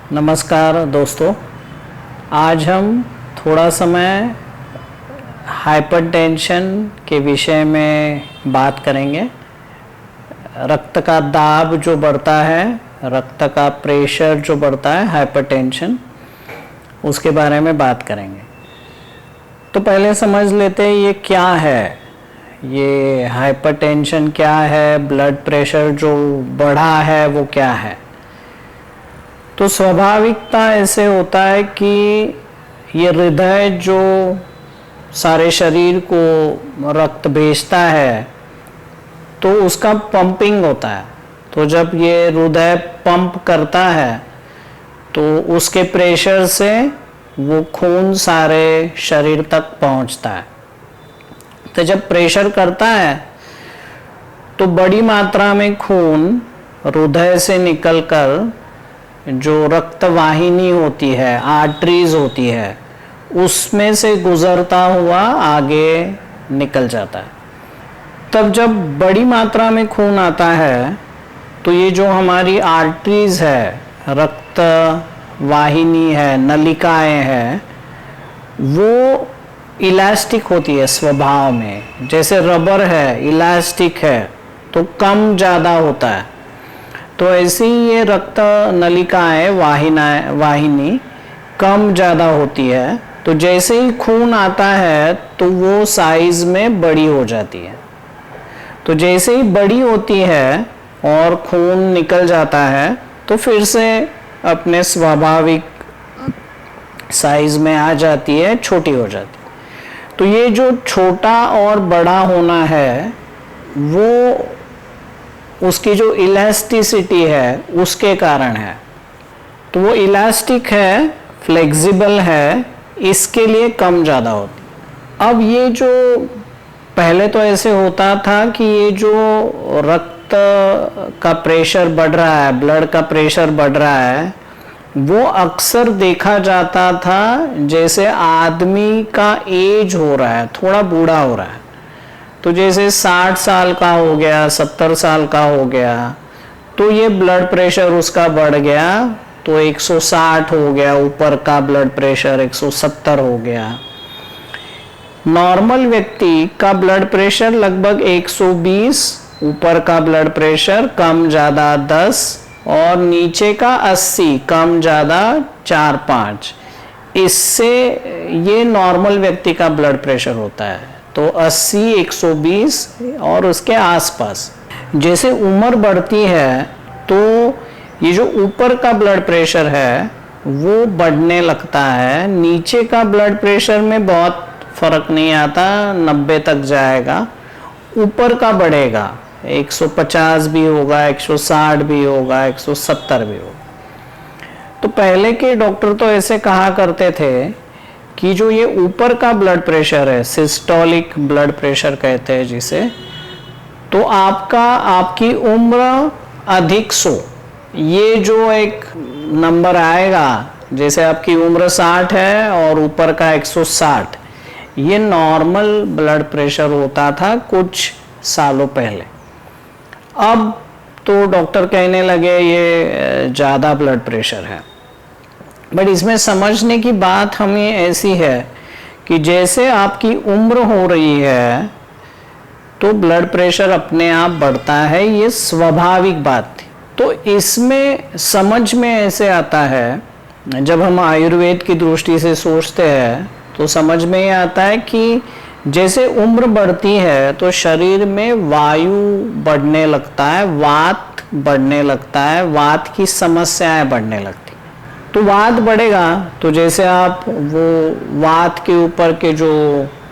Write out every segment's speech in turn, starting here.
नमस्कार दोस्तों, आज हम थोड़ा समय हाइपरटेंशन के विषय में बात करेंगे। रक्त का दाब जो बढ़ता है, रक्त का प्रेशर जो बढ़ता है, हाइपरटेंशन, उसके बारे में बात करेंगे। तो पहले समझ लेते हैं ये क्या है, ये हाइपरटेंशन क्या है, ब्लड प्रेशर जो बढ़ा है वो क्या है। तो स्वाभाविकता ऐसे होता है कि ये हृदय जो सारे शरीर को रक्त भेजता है तो उसका पंपिंग होता है। तो जब ये हृदय पंप करता है तो उसके प्रेशर से वो खून सारे शरीर तक पहुंचता है। तो जब प्रेशर करता है तो बड़ी मात्रा में खून हृदय से निकलकर जो रक्त वाहिनी होती है, आर्टरीज होती है, उसमें से गुजरता हुआ आगे निकल जाता है। तब जब बड़ी मात्रा में खून आता है तो ये जो हमारी आर्टरीज है, रक्त वाहिनी है, नलिकाएं हैं, वो इलास्टिक होती है स्वभाव में। जैसे रबर है, इलास्टिक है, तो कम ज़्यादा होता है। तो ऐसे ही ये रक्त नलिकाएं, वाहिनी कम ज़्यादा होती है। तो जैसे ही खून आता है तो वो साइज में बड़ी हो जाती है। तो जैसे ही बड़ी होती है और खून निकल जाता है तो फिर से अपने स्वाभाविक साइज में आ जाती है, छोटी हो जाती है। तो ये जो छोटा और बड़ा होना है वो उसकी जो इलास्टिसिटी है उसके कारण है। तो वो इलास्टिक है, फ्लेक्सिबल है, इसके लिए कम ज़्यादा होती। अब ये जो पहले तो ऐसे होता था कि ये जो रक्त का प्रेशर बढ़ रहा है, ब्लड का प्रेशर बढ़ रहा है, वो अक्सर देखा जाता था जैसे आदमी का एज हो रहा है, थोड़ा बूढ़ा हो रहा है। तो जैसे 60 साल का हो गया, 70 साल का हो गया, तो ये ब्लड प्रेशर उसका बढ़ गया, तो 160 हो गया, ऊपर का ब्लड प्रेशर 170 हो गया। नॉर्मल व्यक्ति का ब्लड प्रेशर लगभग 120, ऊपर का ब्लड प्रेशर कम ज़्यादा 10 और नीचे का 80, कम ज़्यादा 4-5। इससे ये नॉर्मल व्यक्ति का ब्लड प्रेशर होता है। तो 80, 120 और उसके आसपास। जैसे उम्र बढ़ती है तो ये जो ऊपर का ब्लड प्रेशर है वो बढ़ने लगता है। नीचे का ब्लड प्रेशर में बहुत फर्क नहीं आता, 90 तक जाएगा। ऊपर का बढ़ेगा, 150 भी होगा, 160 भी होगा, 170 भी होगा। तो पहले के डॉक्टर तो ऐसे कहा करते थे कि जो ये ऊपर का ब्लड प्रेशर है, सिस्टोलिक ब्लड प्रेशर कहते हैं जिसे, तो आपकी उम्र अधिक 100, ये जो एक नंबर आएगा, जैसे आपकी उम्र 60 है और ऊपर का 160, ये नॉर्मल ब्लड प्रेशर होता था कुछ सालों पहले। अब तो डॉक्टर कहने लगे ये ज़्यादा ब्लड प्रेशर है। बट इसमें समझने की बात हमें ऐसी है कि जैसे आपकी उम्र हो रही है तो ब्लड प्रेशर अपने आप बढ़ता है, ये स्वाभाविक बात थी। तो इसमें समझ में ऐसे आता है, जब हम आयुर्वेद की दृष्टि से सोचते हैं तो समझ में ये आता है कि जैसे उम्र बढ़ती है तो शरीर में वायु बढ़ने लगता है, वात बढ़ने लगता है, वात की समस्याएं बढ़ने लगती। तो वात बढ़ेगा तो जैसे आप वो वात के ऊपर के जो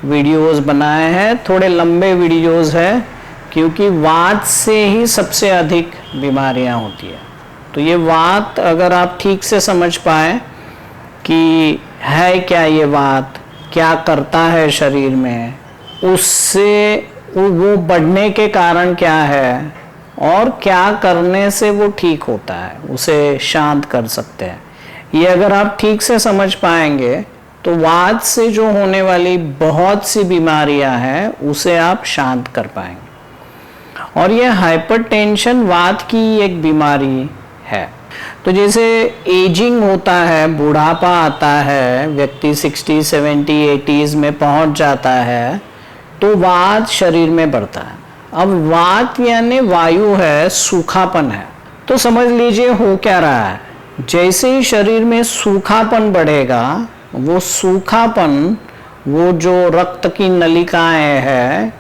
वीडियोस बनाए हैं, थोड़े लंबे वीडियोस हैं, क्योंकि वात से ही सबसे अधिक बीमारियां होती है। तो ये वात अगर आप ठीक से समझ पाए कि है क्या ये वात, क्या करता है शरीर में, उससे वो बढ़ने के कारण क्या है और क्या करने से वो ठीक होता है, उसे शांत कर सकते हैं, ये अगर आप ठीक से समझ पाएंगे तो वात से जो होने वाली बहुत सी बीमारियां हैं उसे आप शांत कर पाएंगे। और ये हाइपरटेंशन वात की एक बीमारी है। तो जैसे एजिंग होता है, बुढ़ापा आता है, व्यक्ति 60, 70, 80s में पहुंच जाता है, तो वात शरीर में बढ़ता है। अब वात यानी वायु है, सूखापन है। तो समझ लीजिए हो क्या रहा है, जैसे ही शरीर में सूखापन बढ़ेगा, वो सूखापन, वो जो रक्त की नलिकाएं हैं,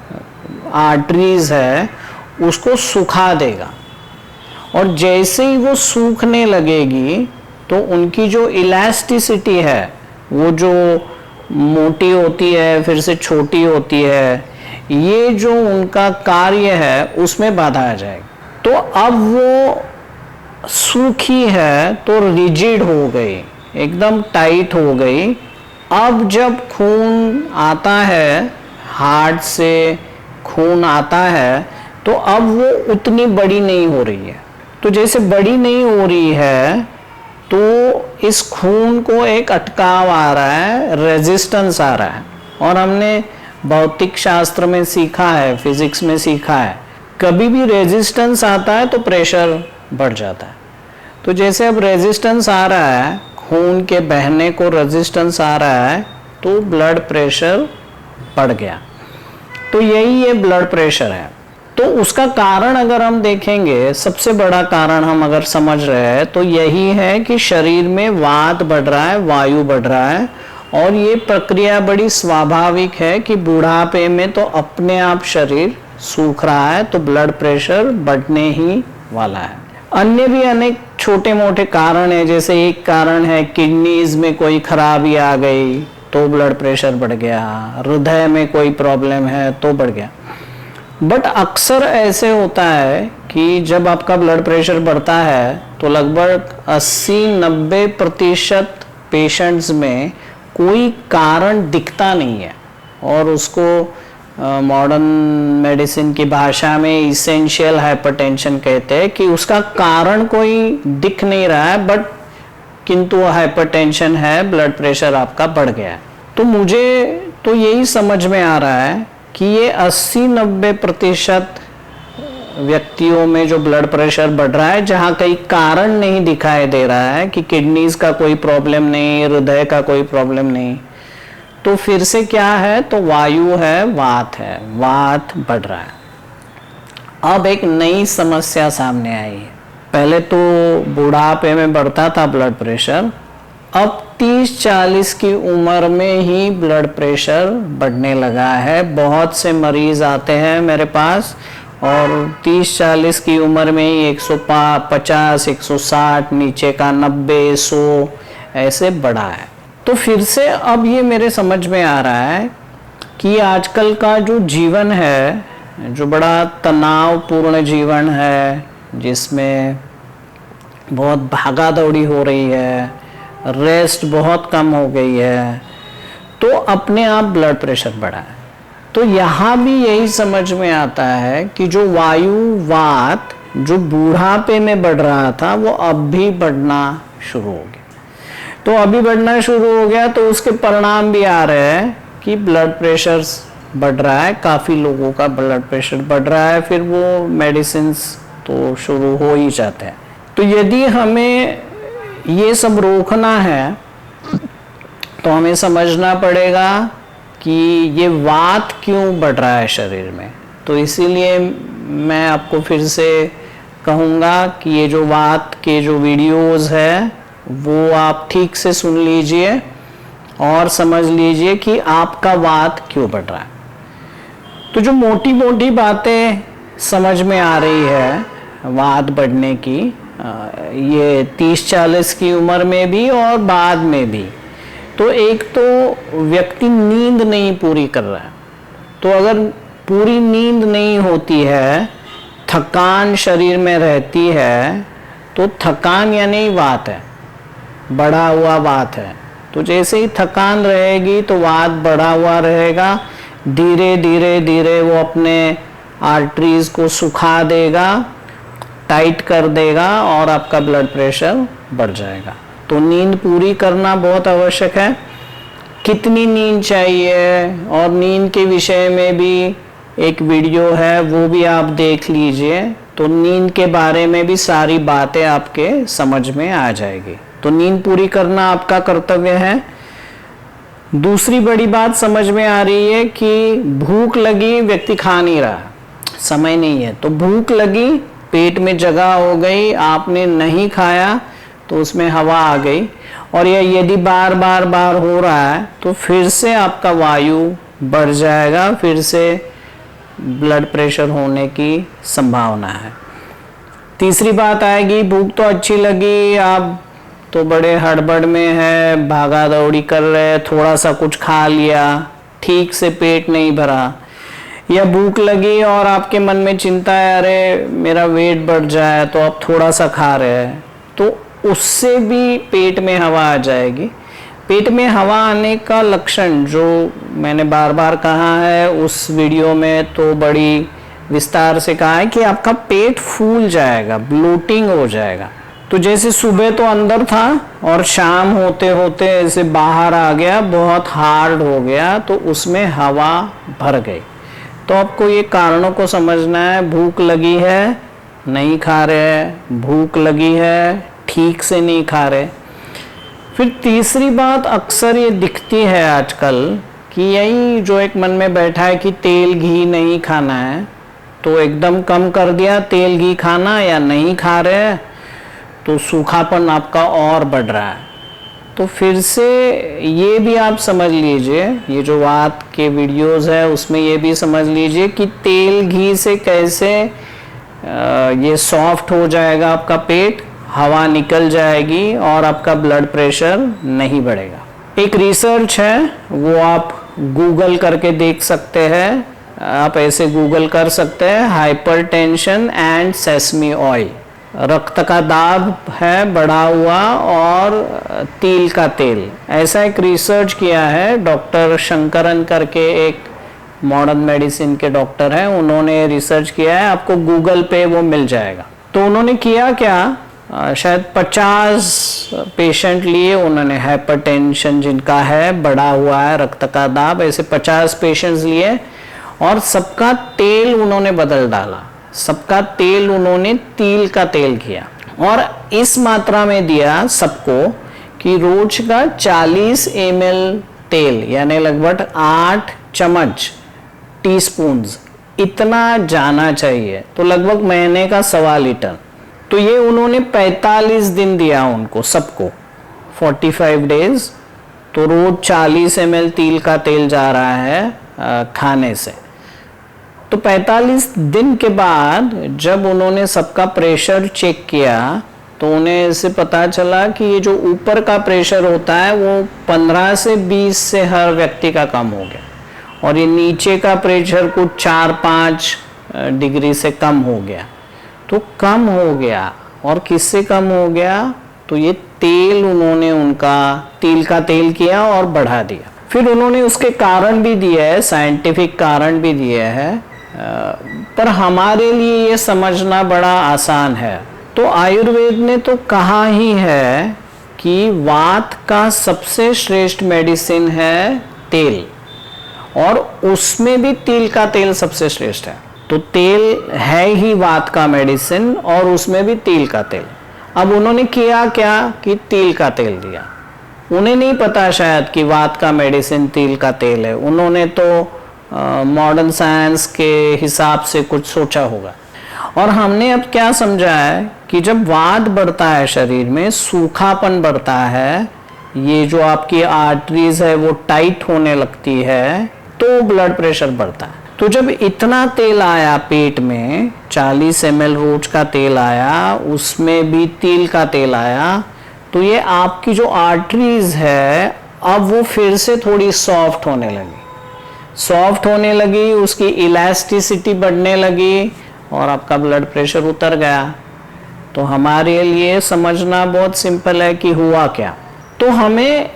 आर्टरीज है, उसको सुखा देगा। और जैसे ही वो सूखने लगेगी तो उनकी जो इलास्टिसिटी है, वो जो मोटी होती है फिर से छोटी होती है, ये जो उनका कार्य है उसमें बाधा आ जाएगी। तो अब वो सूखी है तो रिजिड हो गई, एकदम टाइट हो गई। अब जब खून आता है, हार्ट से खून आता है, तो अब वो उतनी बड़ी नहीं हो रही है। तो जैसे बड़ी नहीं हो रही है तो इस खून को एक अटकाव आ रहा है, रेजिस्टेंस आ रहा है। और हमने भौतिक शास्त्र में सीखा है, फिजिक्स में सीखा है, कभी भी रेजिस्टेंस आता है तो प्रेशर बढ़ जाता है। तो जैसे अब रेजिस्टेंस आ रहा है, खून के बहने को रेजिस्टेंस आ रहा है, तो ब्लड प्रेशर बढ़ गया। तो यही ये ब्लड प्रेशर है। तो उसका कारण अगर हम देखेंगे, सबसे बड़ा कारण हम अगर समझ रहे हैं तो यही है कि शरीर में वात बढ़ रहा है, वायु बढ़ रहा है। और ये प्रक्रिया बड़ी स्वाभाविक है कि बुढ़ापे में तो अपने आप शरीर सूख रहा है, तो ब्लड प्रेशर बढ़ने ही वाला है। अन्य भी अनेक छोटे मोटे कारण है, जैसे एक कारण है किडनीज में कोई खराबी आ गई तो ब्लड प्रेशर बढ़ गया, हृदय में कोई प्रॉब्लम है तो बढ़ गया। बट अक्सर ऐसे होता है कि जब आपका ब्लड प्रेशर बढ़ता है तो लगभग 80-90% पेशेंट्स में कोई कारण दिखता नहीं है, और उसको मॉडर्न मेडिसिन की भाषा में इसेंशियल हाइपरटेंशन कहते हैं, कि उसका कारण कोई दिख नहीं रहा है, बट किंतु हाइपरटेंशन है, ब्लड प्रेशर आपका बढ़ गया है। तो मुझे तो यही समझ में आ रहा है कि ये 80-90% व्यक्तियों में जो ब्लड प्रेशर बढ़ रहा है, जहाँ कई कारण नहीं दिखाई दे रहा है कि किडनीज का कोई प्रॉब्लम नहीं, हृदय का कोई प्रॉब्लम नहीं, तो फिर से क्या है, तो वायु है, वात बढ़ रहा है। अब एक नई समस्या सामने आई है। पहले तो बुढ़ापे में बढ़ता था ब्लड प्रेशर, अब 30-40 की उम्र में ही ब्लड प्रेशर बढ़ने लगा है। बहुत से मरीज आते हैं मेरे पास और 30-40 की उम्र में ही 150, 160, नीचे का 90, 100 ऐसे बढ़ा है। तो फिर से अब ये मेरे समझ में आ रहा है कि आजकल का जो जीवन है, जो बड़ा तनावपूर्ण जीवन है, जिसमें बहुत भागा दौड़ी हो रही है, रेस्ट बहुत कम हो गई है, तो अपने आप ब्लड प्रेशर बढ़ा है। तो यहाँ भी यही समझ में आता है कि जो वायु वात जो बुढ़ापे में बढ़ रहा था, वो अब भी बढ़ना शुरू हो गया। तो अभी बढ़ना शुरू हो गया तो उसके परिणाम भी आ रहे हैं कि ब्लड प्रेशर बढ़ रहा है, काफ़ी लोगों का ब्लड प्रेशर बढ़ रहा है, फिर वो मेडिसिन्स तो शुरू हो ही जाते हैं। तो यदि हमें ये सब रोकना है तो हमें समझना पड़ेगा कि ये वात क्यों बढ़ रहा है शरीर में। तो इसीलिए मैं आपको फिर से कहूँगा कि ये जो वात के जो वीडियोस है वो आप ठीक से सुन लीजिए और समझ लीजिए कि आपका वात क्यों बढ़ रहा है। तो जो मोटी मोटी बातें समझ में आ रही है वात बढ़ने की, ये 30-40 की उम्र में भी और बाद में भी, तो एक तो व्यक्ति नींद नहीं पूरी कर रहा है। तो अगर पूरी नींद नहीं होती है, थकान शरीर में रहती है, तो थकान यानी वात है, बढ़ा हुआ वात है। तो जैसे ही थकान रहेगी तो वात बढ़ा हुआ रहेगा, धीरे धीरे धीरे वो अपने आर्टरीज को सुखा देगा, टाइट कर देगा और आपका ब्लड प्रेशर बढ़ जाएगा। तो नींद पूरी करना बहुत आवश्यक है। कितनी नींद चाहिए और नींद के विषय में भी एक वीडियो है, वो भी आप देख लीजिए। तो नींद के बारे में भी सारी बातें आपके समझ में आ जाएगी। तो नींद पूरी करना आपका कर्तव्य है। दूसरी बड़ी बात समझ में आ रही है कि भूख लगी, व्यक्ति खा नहीं रहा, समय नहीं है, तो भूख लगी, पेट में जगह हो गई, आपने नहीं खाया तो उसमें हवा आ गई, और यह यदि बार बार बार हो रहा है तो फिर से आपका वायु बढ़ जाएगा, फिर से ब्लड प्रेशर होने की संभावना है। तीसरी बात आएगी, भूख तो अच्छी लगी, आप तो बड़े हड़बड़ में है, भागा दौड़ी कर रहे, थोड़ा सा कुछ खा लिया, ठीक से पेट नहीं भरा, या भूख लगी और आपके मन में चिंता है, अरे मेरा वेट बढ़ जाए, तो आप थोड़ा सा खा रहे हैं, तो उससे भी पेट में हवा आ जाएगी। पेट में हवा आने का लक्षण जो मैंने बार बार कहा है उस वीडियो में, तो बड़ी विस्तार से कहा है कि आपका पेट फूल जाएगा, ब्लोटिंग हो जाएगा। तो जैसे सुबह तो अंदर था और शाम होते होते ऐसे बाहर आ गया, बहुत हार्ड हो गया, तो उसमें हवा भर गई। तो आपको ये कारणों को समझना है। भूख लगी है, नहीं खा रहे, भूख लगी है, ठीक से नहीं खा रहे। फिर तीसरी बात अक्सर ये दिखती है आजकल कि यही जो एक मन में बैठा है कि तेल घी नहीं खाना है, तो एकदम कम कर दिया तेल घी खाना, या नहीं खा रहे, तो सूखापन आपका और बढ़ रहा है। तो फिर से ये भी आप समझ लीजिए, ये जो वात के वीडियोस है उसमें ये भी समझ लीजिए कि तेल घी से कैसे ये सॉफ्ट हो जाएगा आपका पेट, हवा निकल जाएगी और आपका ब्लड प्रेशर नहीं बढ़ेगा। एक रिसर्च है, वो आप गूगल करके देख सकते हैं, आप ऐसे गूगल कर सकते हैं, हाइपरटेंशन एंड सेसमी ऑयल, रक्त का दाब है बढ़ा हुआ और तिल का तेल, ऐसा एक रिसर्च किया है। डॉक्टर शंकरन करके एक मॉडर्न मेडिसिन के डॉक्टर हैं, उन्होंने रिसर्च किया है, आपको गूगल पे वो मिल जाएगा। तो उन्होंने किया क्या, शायद 50 पेशेंट लिए उन्होंने, हाइपरटेंशन जिनका है, बढ़ा हुआ है रक्त का दाब, ऐसे 50 पेशेंट्स लिए और सबका तेल उन्होंने बदल डाला, सबका तेल उन्होंने तिल का तेल किया और इस मात्रा में दिया सबको कि रोज का 40 ml तेल, यानी लगभग 8 चम्मच टीस्पून्स इतना जाना चाहिए, तो लगभग महीने का 1.25 लीटर। तो ये उन्होंने 45 दिन दिया उनको सबको, 45 डेज, तो रोज 40 ml तिल का तेल जा रहा है खाने से। तो 45 दिन के बाद जब उन्होंने सबका प्रेशर चेक किया तो उन्हें ऐसे पता चला कि ये जो ऊपर का प्रेशर होता है वो 15 से 20 से हर व्यक्ति का कम हो गया, और ये नीचे का प्रेशर कुछ 4-5 डिग्री से कम हो गया। तो कम हो गया, और किससे कम हो गया, तो ये तेल उन्होंने उनका तिल का तेल किया और बढ़ा दिया। फिर उन्होंने उसके कारण भी दिए है, साइंटिफिक कारण भी दिए हैं, पर हमारे लिए ये समझना बड़ा आसान है। तो आयुर्वेद ने तो कहा ही है कि वात का सबसे श्रेष्ठ मेडिसिन है तेल, और उसमें भी तिल का तेल सबसे श्रेष्ठ है। तो तेल है ही वात का मेडिसिन और उसमें भी तिल का तेल। अब उन्होंने किया क्या कि तिल का तेल दिया, उन्हें नहीं पता शायद कि वात का मेडिसिन तिल का तेल है, उन्होंने तो मॉडर्न साइंस के हिसाब से कुछ सोचा होगा। और हमने अब क्या समझा है कि जब वात बढ़ता है शरीर में, सूखापन बढ़ता है, ये जो आपकी आर्टरीज है वो टाइट होने लगती है, तो ब्लड प्रेशर बढ़ता है। तो जब इतना तेल आया पेट में, 40 ml रोज का तेल आया, उसमें भी तिल का तेल आया, तो ये आपकी जो आर्टरीज है अब वो फिर से थोड़ी सॉफ्ट होने लगी, उसकी इलास्टिसिटी बढ़ने लगी और आपका ब्लड प्रेशर उतर गया। तो हमारे लिए समझना बहुत सिंपल है कि हुआ क्या। तो हमें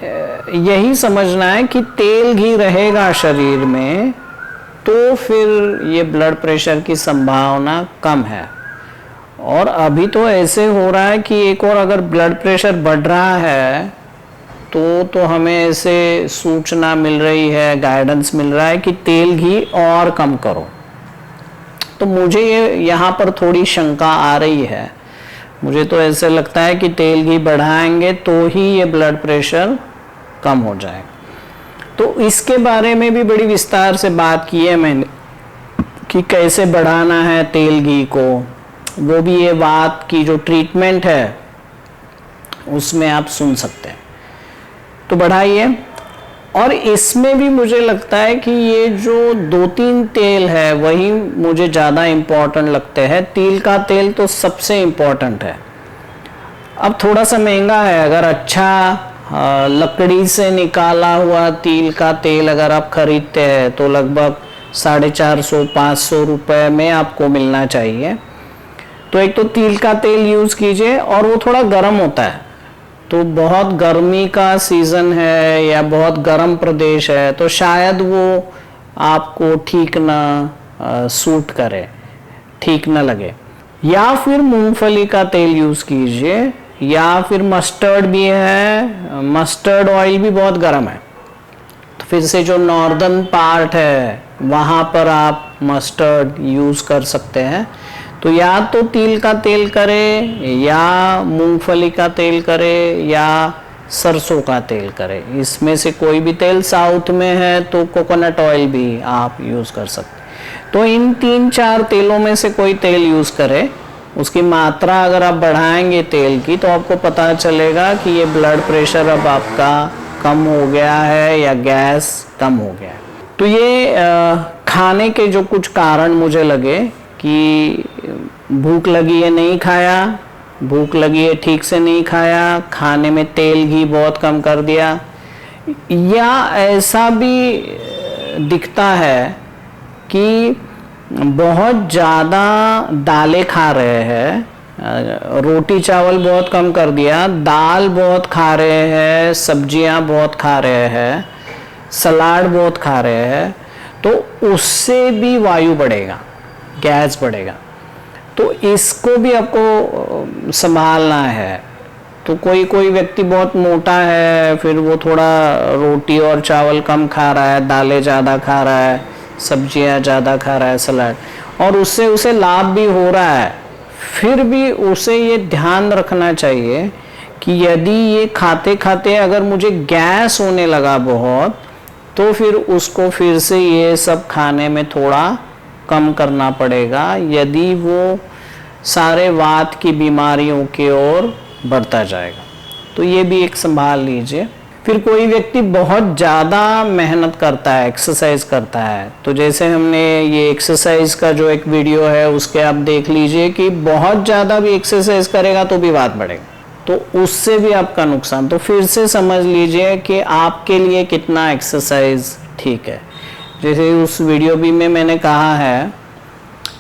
यही समझना है कि तेल घी रहेगा शरीर में तो फिर ये ब्लड प्रेशर की संभावना कम है। और अभी तो ऐसे हो रहा है कि एक और अगर ब्लड प्रेशर बढ़ रहा है तो हमें ऐसे सूचना मिल रही है, गाइडेंस मिल रहा है कि तेल घी और कम करो। तो मुझे ये यहाँ पर थोड़ी शंका आ रही है। मुझे तो ऐसे लगता है कि तेल घी बढ़ाएंगे तो ही ये ब्लड प्रेशर कम हो जाएगा। तो इसके बारे में भी बड़ी विस्तार से बात की है मैंने कि कैसे बढ़ाना है तेल घी को। वो भी ये बात की जो ट्रीटमेंट है उसमें आप सुन सकते हैं। तो बढ़ाइए। और इसमें भी मुझे लगता है कि ये जो 2-3 तेल है वही मुझे ज़्यादा इम्पोर्टेंट लगते हैं। तिल का तेल तो सबसे इम्पोर्टेंट है। अब थोड़ा सा महंगा है, अगर अच्छा लकड़ी से निकाला हुआ तिल का तेल अगर आप खरीदते हैं तो लगभग 450-500 रुपये में आपको मिलना चाहिए। तो एक तो तिल का तेल यूज़ कीजिए, और वो थोड़ा गर्म होता है। तो बहुत गर्मी का सीज़न है या बहुत गर्म प्रदेश है तो शायद वो आपको ठीक ना सूट करे, ठीक ना लगे। या फिर मूंगफली का तेल यूज़ कीजिए, या फिर मस्टर्ड भी है, मस्टर्ड ऑयल भी बहुत गर्म है। तो फिर से जो नॉर्दर्न पार्ट है वहाँ पर आप मस्टर्ड यूज़ कर सकते हैं। तो या तो तिल का तेल करें, या मूंगफली का तेल करें, या सरसों का तेल करें। इसमें से कोई भी तेल, साउथ में है तो कोकोनट ऑयल भी आप यूज़ कर सकते हैं। तो इन 3-4 तेलों में से कोई तेल यूज़ करें। उसकी मात्रा अगर आप बढ़ाएंगे तेल की तो आपको पता चलेगा कि ये ब्लड प्रेशर अब आपका कम हो गया है या गैस कम हो गया है। तो ये खाने के जो कुछ कारण मुझे लगे कि भूख लगी है नहीं खाया, भूख लगी है ठीक से नहीं खाया, खाने में तेल घी बहुत कम कर दिया, या ऐसा भी दिखता है कि बहुत ज़्यादा दालें खा रहे हैं, रोटी चावल बहुत कम कर दिया, दाल बहुत खा रहे हैं, सब्जियां बहुत खा रहे हैं, सलाद बहुत खा रहे हैं, तो उससे भी वायु बढ़ेगा, गैस बढ़ेगा। तो इसको भी आपको संभालना है। तो कोई व्यक्ति बहुत मोटा है, फिर वो थोड़ा रोटी और चावल कम खा रहा है, दालें ज़्यादा खा रहा है, सब्जियां ज़्यादा खा रहा है, सलाद, और उससे उसे लाभ भी हो रहा है। फिर भी उसे ये ध्यान रखना चाहिए कि यदि ये खाते खाते अगर मुझे गैस होने लगा बहुत, तो फिर उसको फिर से ये सब खाने में थोड़ा कम करना पड़ेगा, यदि वो सारे वात की बीमारियों की ओर बढ़ता जाएगा। तो ये भी एक संभाल लीजिए। फिर कोई व्यक्ति बहुत ज़्यादा मेहनत करता है, एक्सरसाइज करता है, तो जैसे हमने ये एक्सरसाइज का जो एक वीडियो है उसके आप देख लीजिए कि बहुत ज़्यादा भी एक्सरसाइज करेगा तो भी वात बढ़ेगा, तो उससे भी आपका नुकसान। तो फिर से समझ लीजिए कि आपके लिए कितना एक्सरसाइज ठीक है। जैसे उस वीडियो भी में मैंने कहा है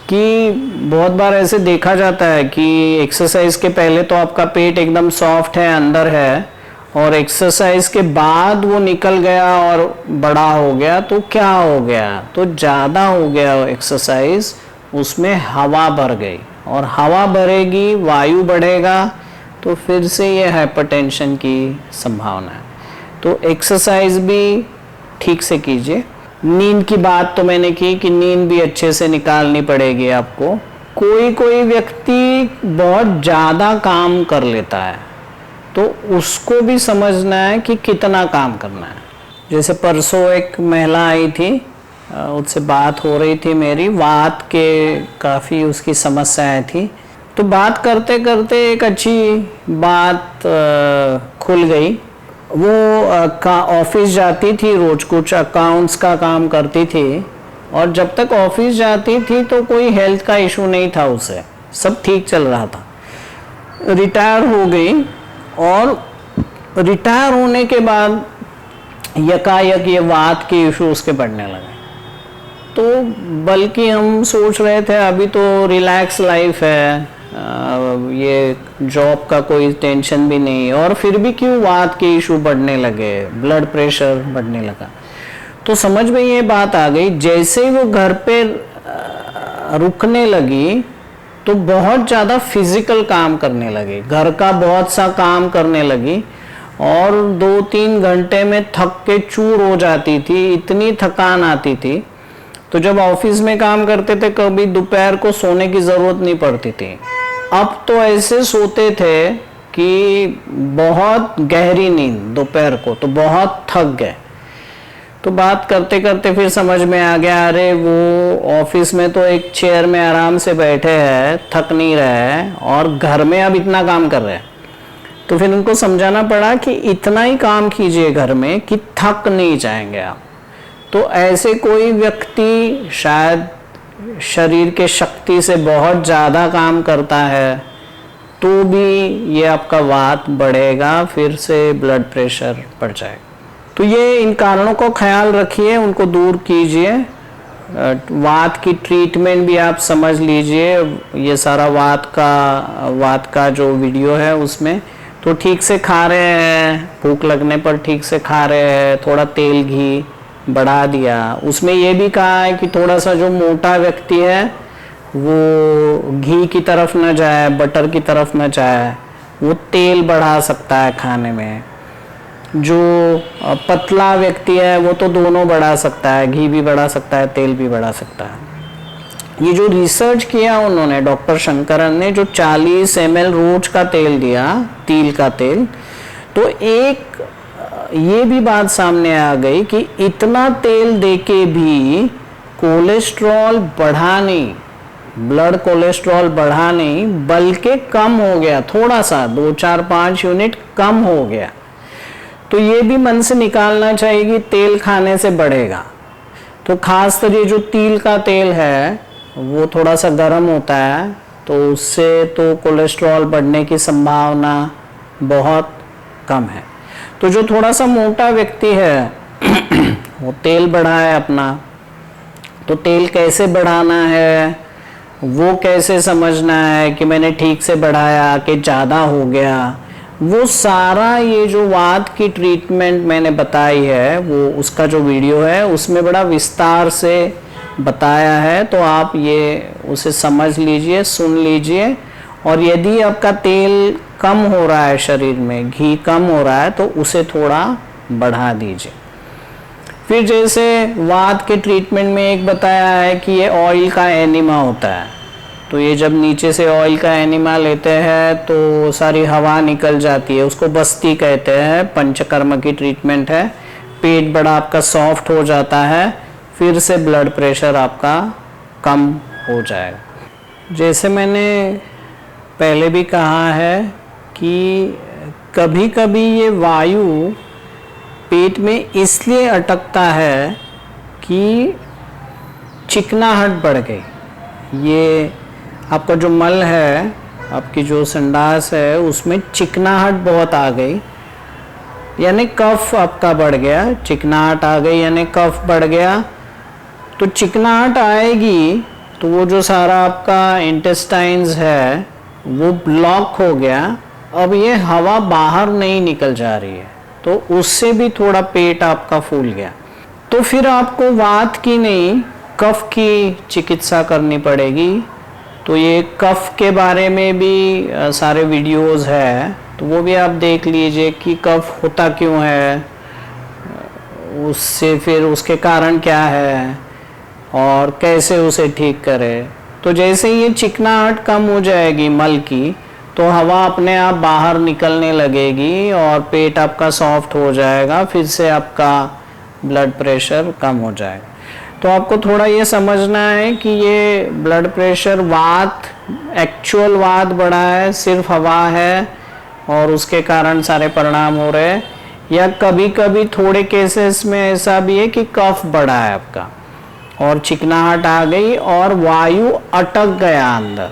कि बहुत बार ऐसे देखा जाता है कि एक्सरसाइज के पहले तो आपका पेट एकदम सॉफ्ट है, अंदर है, और एक्सरसाइज के बाद वो निकल गया और बड़ा हो गया, तो क्या हो गया, तो ज़्यादा हो गया एक्सरसाइज, उसमें हवा भर गई, और हवा भरेगी, वायु बढ़ेगा, तो फिर से ये हाइपरटेंशन की संभावना है। तो एक्सरसाइज भी ठीक से कीजिए। नींद की बात तो मैंने की कि नींद भी अच्छे से निकालनी पड़ेगी आपको। कोई व्यक्ति बहुत ज़्यादा काम कर लेता है, तो उसको भी समझना है कि कितना काम करना है। जैसे परसों एक महिला आई थी, उससे बात हो रही थी मेरी, वात के काफ़ी उसकी समस्याएं थी। तो बात करते करते एक अच्छी बात खुल गई। वो ऑफिस जाती थी, रोज कुछ अकाउंट्स का काम करती थी, और जब तक ऑफिस जाती थी तो कोई हेल्थ का इशू नहीं था उसे, सब ठीक चल रहा था। रिटायर हो गई, और रिटायर होने के बाद यकायक ये वात के इशू उसके बढ़ने लगे। तो बल्कि हम सोच रहे थे अभी तो रिलैक्स लाइफ है, ये जॉब का कोई टेंशन भी नहीं, और फिर भी क्यों वात के इशू बढ़ने लगे, ब्लड प्रेशर बढ़ने लगा। तो समझ में ये बात आ गई, जैसे ही वो घर पे रुकने लगी तो बहुत ज़्यादा फिजिकल काम करने लगी, घर का बहुत सा काम करने लगी, और 2-3 घंटे में थक के चूर हो जाती थी, इतनी थकान आती थी। तो जब ऑफिस में काम करते थे कभी दोपहर को सोने की ज़रूरत नहीं पड़ती थी। अब तो ऐसे सोते थे कि बहुत गहरी नींद दोपहर को, तो बहुत थक गए। तो बात करते करते फिर समझ में आ गया, अरे वो ऑफिस में तो एक चेयर में आराम से बैठे हैं, थक नहीं रहे हैं, और घर में अब इतना काम कर रहे हैं। तो फिर उनको समझाना पड़ा कि इतना ही काम कीजिए घर में कि थक नहीं जाएंगे आप। तो ऐसे कोई व्यक्ति शायद शरीर के शक्ति से बहुत ज़्यादा काम करता है तो भी ये आपका वात बढ़ेगा, फिर से ब्लड प्रेशर बढ़ जाएगा। तो ये इन कारणों को ख्याल रखिए, उनको दूर कीजिए। वात की ट्रीटमेंट भी आप समझ लीजिए, ये सारा वात का जो वीडियो है उसमें। तो ठीक से खा रहे हैं, भूख लगने पर ठीक से खा रहे हैं, थोड़ा तेल घी बढ़ा दिया। उसमें ये भी कहा है कि थोड़ा सा जो मोटा व्यक्ति है वो घी की तरफ न जाए, बटर की तरफ न जाए, वो तेल बढ़ा सकता है खाने में। जो पतला व्यक्ति है वो तो दोनों बढ़ा सकता है, घी भी बढ़ा सकता है, तेल भी बढ़ा सकता है। ये जो रिसर्च किया उन्होंने, डॉक्टर शंकरन ने, जो 40 ml रोज का तेल दिया, तिल का तेल, तो एक ये भी बात सामने आ गई कि इतना तेल देके भी कोलेस्ट्रॉल बढ़ा नहीं, ब्लड कोलेस्ट्रॉल बढ़ा नहीं, बल्कि कम हो गया, थोड़ा सा 2, 4, 5 यूनिट कम हो गया। तो ये भी मन से निकालना चाहिए कि तेल खाने से बढ़ेगा। तो खासकर ये जो तिल का तेल है वो थोड़ा सा गर्म होता है, तो उससे तो कोलेस्ट्रॉल बढ़ने की संभावना बहुत कम है। तो जो थोड़ा सा मोटा व्यक्ति है वो तेल बढ़ाए अपना। तो तेल कैसे बढ़ाना है, वो कैसे समझना है कि मैंने ठीक से बढ़ाया कि ज़्यादा हो गया, वो सारा ये जो वात की ट्रीटमेंट मैंने बताई है, वो उसका जो वीडियो है उसमें बड़ा विस्तार से बताया है। तो आप ये उसे समझ लीजिए, सुन लीजिए। और यदि आपका तेल कम हो रहा है, शरीर में घी कम हो रहा है, तो उसे थोड़ा बढ़ा दीजिए। फिर जैसे वात के ट्रीटमेंट में एक बताया है कि ये ऑयल का एनिमा होता है। तो ये जब नीचे से ऑयल का एनिमा लेते हैं तो सारी हवा निकल जाती है, उसको बस्ती कहते हैं, पंचकर्म की ट्रीटमेंट है। पेट बड़ा आपका सॉफ्ट हो जाता है, फिर से ब्लड प्रेशर आपका कम हो जाएगा। जैसे मैंने पहले भी कहा है कि कभी कभी ये वायु पेट में इसलिए अटकता है कि चिकनाहट बढ़ गई। ये आपका जो मल है, आपकी जो संडास है, उसमें चिकनाहट बहुत आ गई, यानी कफ आपका बढ़ गया। चिकनाहट आ गई यानी कफ बढ़ गया। तो चिकनाहट आएगी तो वो जो सारा आपका इंटेस्टाइन्स है वो ब्लॉक हो गया। अब ये हवा बाहर नहीं निकल जा रही है, तो उससे भी थोड़ा पेट आपका फूल गया। तो फिर आपको वात की नहीं, कफ की चिकित्सा करनी पड़ेगी। तो ये कफ के बारे में भी सारे वीडियोस है, तो वो भी आप देख लीजिए कि कफ होता क्यों है, उससे फिर उसके कारण क्या है और कैसे उसे ठीक करें। तो जैसे ये चिकनाहट कम हो जाएगी मल की, तो हवा अपने आप बाहर निकलने लगेगी और पेट आपका सॉफ्ट हो जाएगा, फिर से आपका ब्लड प्रेशर कम हो जाएगा। तो आपको थोड़ा ये समझना है कि ये ब्लड प्रेशर वात, एक्चुअल वात बढ़ा है, सिर्फ हवा है और उसके कारण सारे परिणाम हो रहे हैं, या कभी कभी थोड़े केसेस में ऐसा भी है कि कफ बढ़ा है आपका और चिकनाहट आ गई और वायु अटक गया अंदर,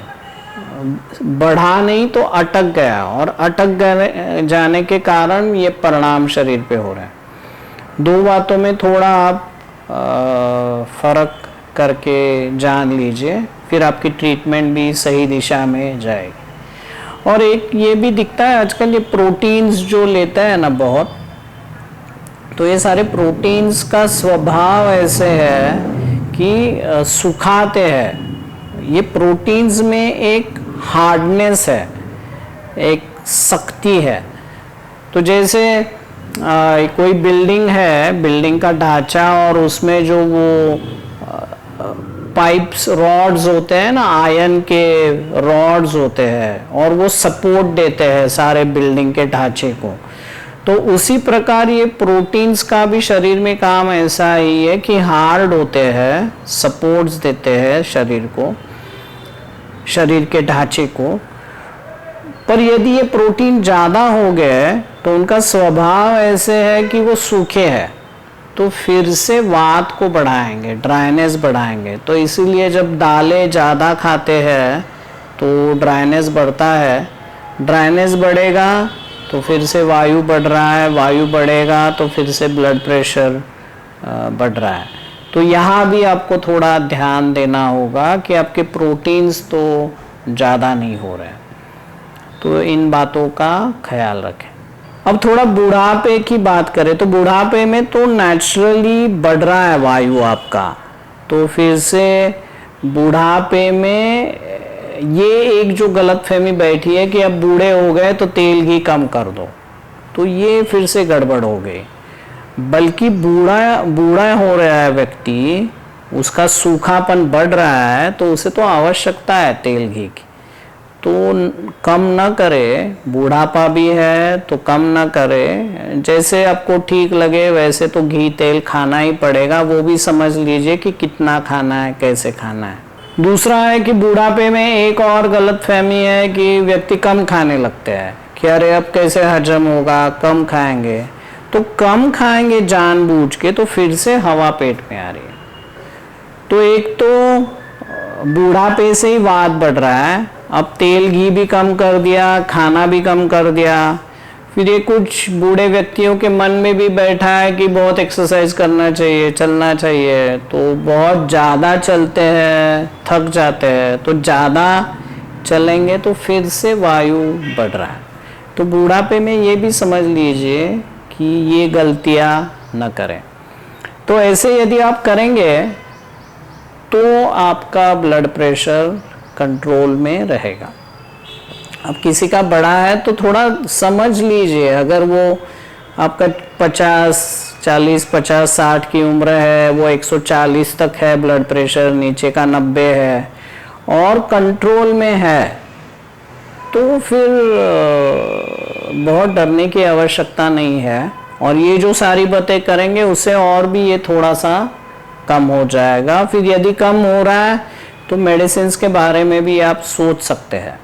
बढ़ा नहीं तो अटक गया, और अटक जाने के कारण ये परिणाम शरीर पे हो रहे हैं। दो बातों में थोड़ा आप फर्क करके जान लीजिए, फिर आपकी ट्रीटमेंट भी सही दिशा में जाएगी। और एक ये भी दिखता है आजकल, ये प्रोटीन्स जो लेता है ना बहुत, तो ये सारे प्रोटीन्स का स्वभाव ऐसे है कि सुखाते हैं। ये प्रोटीन्स में एक हार्डनेस है, एक शक्ति है। तो जैसे कोई बिल्डिंग है, बिल्डिंग का ढांचा, और उसमें जो वो पाइप्स रॉड्स होते हैं ना, आयरन के रॉड्स होते हैं और वो सपोर्ट देते हैं सारे बिल्डिंग के ढांचे को। तो उसी प्रकार ये प्रोटीन्स का भी शरीर में काम ऐसा ही है कि हार्ड होते हैं, सपोर्ट्स देते हैं शरीर को, शरीर के ढांचे को। पर यदि ये प्रोटीन ज़्यादा हो गए तो उनका स्वभाव ऐसे है कि वो सूखे हैं, तो फिर से वात को बढ़ाएंगे, ड्राइनेस बढ़ाएंगे। तो इसीलिए जब दालें ज़्यादा खाते हैं तो ड्राइनेस बढ़ता है, ड्राइनेस बढ़ेगा तो फिर से वायु बढ़ रहा है, वायु बढ़ेगा तो फिर से ब्लड प्रेशर बढ़ रहा है। तो यहाँ भी आपको थोड़ा ध्यान देना होगा कि आपके प्रोटीन्स तो ज़्यादा नहीं हो रहे, तो इन बातों का ख्याल रखें। अब थोड़ा बुढ़ापे की बात करें तो बुढ़ापे में तो नेचुरली बढ़ रहा है वायु आपका, तो फिर से बुढ़ापे में ये एक जो गलतफहमी बैठी है कि अब बूढ़े हो गए तो तेल घी कम कर दो, तो ये फिर से गड़बड़ हो गई। बल्कि बूढ़ा हो रहा है व्यक्ति, उसका सूखापन बढ़ रहा है, तो उसे तो आवश्यकता है तेल घी की, तो कम ना करे। बुढ़ापा भी है तो कम ना करे, जैसे आपको ठीक लगे वैसे तो घी तेल खाना ही पड़ेगा, वो भी समझ लीजिए कि कितना खाना है, कैसे खाना है। दूसरा है कि बुढ़ापे में एक और गलतफहमी है कि व्यक्ति कम खाने लगते हैं कि अरे अब कैसे हजम होगा, कम खाएंगे। तो कम खाएंगे जानबूझ के तो फिर से हवा पेट में आ रही है। तो एक तो बुढ़ापे से ही वात बढ़ रहा है, अब तेल घी भी कम कर दिया, खाना भी कम कर दिया। फिर ये कुछ बूढ़े व्यक्तियों के मन में भी बैठा है कि बहुत एक्सरसाइज करना चाहिए, चलना चाहिए, तो बहुत ज़्यादा चलते हैं, थक जाते हैं, तो ज़्यादा चलेंगे तो फिर से वायु बढ़ रहा है। तो बुढ़ापे में ये भी समझ लीजिए कि ये गलतियाँ न करें। तो ऐसे यदि आप करेंगे तो आपका ब्लड प्रेशर कंट्रोल में रहेगा। अब किसी का बड़ा है तो थोड़ा समझ लीजिए, अगर वो आपका 50 की उम्र है, वो 140 तक है ब्लड प्रेशर, नीचे का 90 है और कंट्रोल में है, तो फिर बहुत डरने की आवश्यकता नहीं है। और ये जो सारी बातें करेंगे उससे और भी ये थोड़ा सा कम हो जाएगा। फिर यदि कम हो रहा है तो मेडिसिन के बारे में भी आप सोच सकते हैं।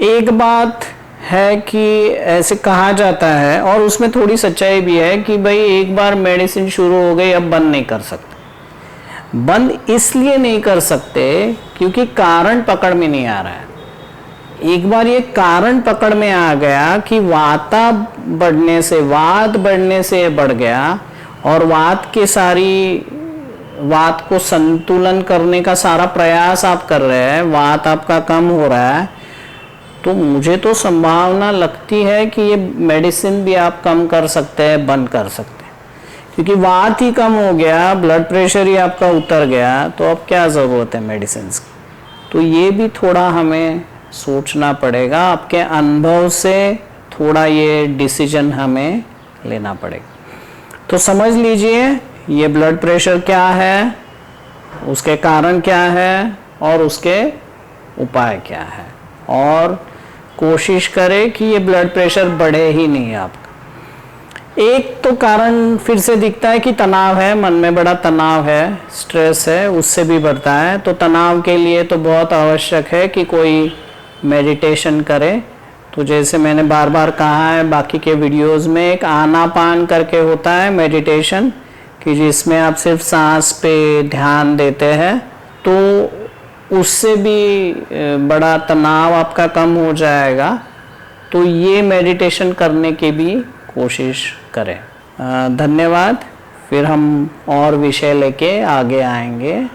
एक बात है कि ऐसे कहा जाता है और उसमें थोड़ी सच्चाई भी है कि भाई एक बार मेडिसिन शुरू हो गई अब बंद नहीं कर सकते। बंद इसलिए नहीं कर सकते क्योंकि कारण पकड़ में नहीं आ रहा है। एक बार ये कारण पकड़ में आ गया कि वात बढ़ने से बढ़ गया और वात को संतुलन करने का सारा प्रयास आप कर रहे हैं, वात आपका कम हो रहा है, तो मुझे तो संभावना लगती है कि ये मेडिसिन भी आप कम कर सकते हैं, बंद कर सकते हैं। क्योंकि वात ही कम हो गया, ब्लड प्रेशर ही आपका उतर गया, तो अब क्या ज़रूरत है मेडिसिन की। तो ये भी थोड़ा हमें सोचना पड़ेगा, आपके अनुभव से थोड़ा ये डिसीजन हमें लेना पड़ेगा। तो समझ लीजिए ये ब्लड प्रेशर क्या है, उसके कारण क्या है और उसके उपाय क्या है, और कोशिश करें कि ये ब्लड प्रेशर बढ़े ही नहीं आपका। एक तो कारण फिर से दिखता है कि तनाव है, मन में बड़ा तनाव है, स्ट्रेस है, उससे भी बढ़ता है। तो तनाव के लिए तो बहुत आवश्यक है कि कोई मेडिटेशन करे। तो जैसे मैंने बार बार कहा है बाकी के वीडियोस में, एक आनापान करके होता है मेडिटेशन, कि जिसमें आप सिर्फ सांस पे ध्यान देते हैं, तो उससे भी बड़ा तनाव आपका कम हो जाएगा। तो ये मेडिटेशन करने की भी कोशिश करें। धन्यवाद। फिर हम और विषय लेके आगे आएंगे।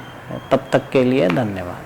तब तक के लिए धन्यवाद।